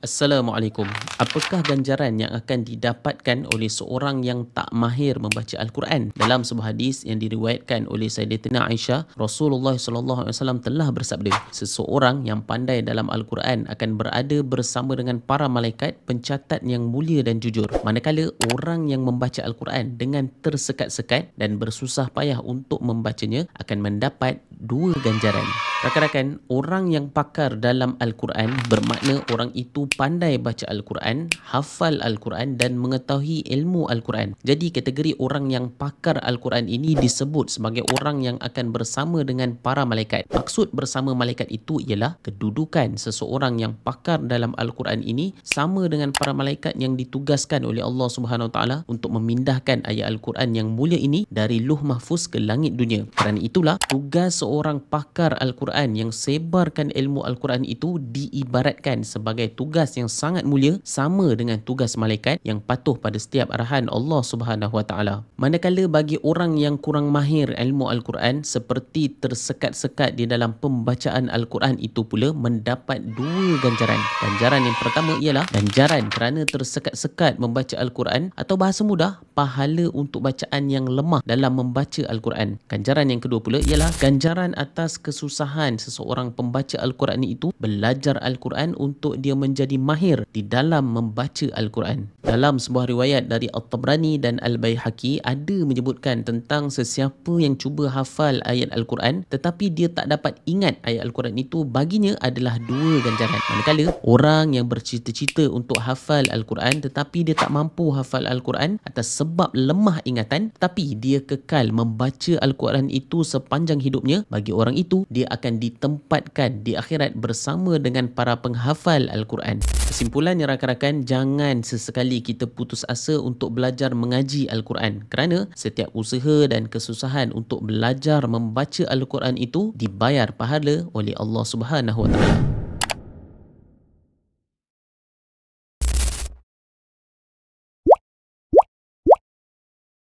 Assalamualaikum. Apakah ganjaran yang akan didapatkan oleh seorang yang tak mahir membaca Al-Quran? Dalam sebuah hadis yang diriwayatkan oleh Sayyidatina Aisyah, Rasulullah SAW telah bersabda, seseorang yang pandai dalam Al-Quran akan berada bersama dengan para malaikat pencatat yang mulia dan jujur. Manakala orang yang membaca Al-Quran dengan tersekat-sekat dan bersusah payah untuk membacanya akan mendapat dua ganjaran. Rakan-rakan, orang yang pakar dalam Al-Quran bermakna orang itu pandai baca Al-Quran, hafal Al-Quran dan mengetahui ilmu Al-Quran. Jadi kategori orang yang pakar Al-Quran ini disebut sebagai orang yang akan bersama dengan para malaikat. Maksud bersama malaikat itu ialah kedudukan seseorang yang pakar dalam Al-Quran ini sama dengan para malaikat yang ditugaskan oleh Allah Subhanahu Wa Taala untuk memindahkan ayat Al-Quran yang mulia ini dari Luh Mahfuz ke langit dunia. Kerana itulah tugas seorang pakar Al-Quran yang sebarkan ilmu Al-Quran itu diibaratkan sebagai tugas yang sangat mulia sama dengan tugas malaikat yang patuh pada setiap arahan Allah Subhanahu Wa Taala. Manakala bagi orang yang kurang mahir ilmu Al-Quran seperti tersekat-sekat di dalam pembacaan Al-Quran itu pula mendapat dua ganjaran. Ganjaran yang pertama ialah ganjaran kerana tersekat-sekat membaca Al-Quran atau bahasa mudah, pahala untuk bacaan yang lemah dalam membaca Al-Quran. Ganjaran yang kedua pula ialah ganjaran atas kesusahan seseorang pembaca Al-Quran itu belajar Al-Quran untuk dia menjadi mahir di dalam membaca Al-Quran. Dalam sebuah riwayat dari At-Tabrani dan Al-Baihaqi ada menyebutkan tentang sesiapa yang cuba hafal ayat Al-Quran tetapi dia tak dapat ingat ayat Al-Quran itu, baginya adalah dua ganjaran. Manakala orang yang bercita-cita untuk hafal Al-Quran tetapi dia tak mampu hafal Al-Quran atas sebab lemah ingatan tapi dia kekal membaca Al-Quran itu sepanjang hidupnya, bagi orang itu dia akan ditempatkan di akhirat bersama dengan para penghafal Al-Quran. Kesimpulannya rakan-rakan, jangan sesekali kita putus asa untuk belajar mengaji Al-Quran kerana setiap usaha dan kesusahan untuk belajar membaca Al-Quran itu dibayar pahala oleh Allah Subhanahu Wa Taala.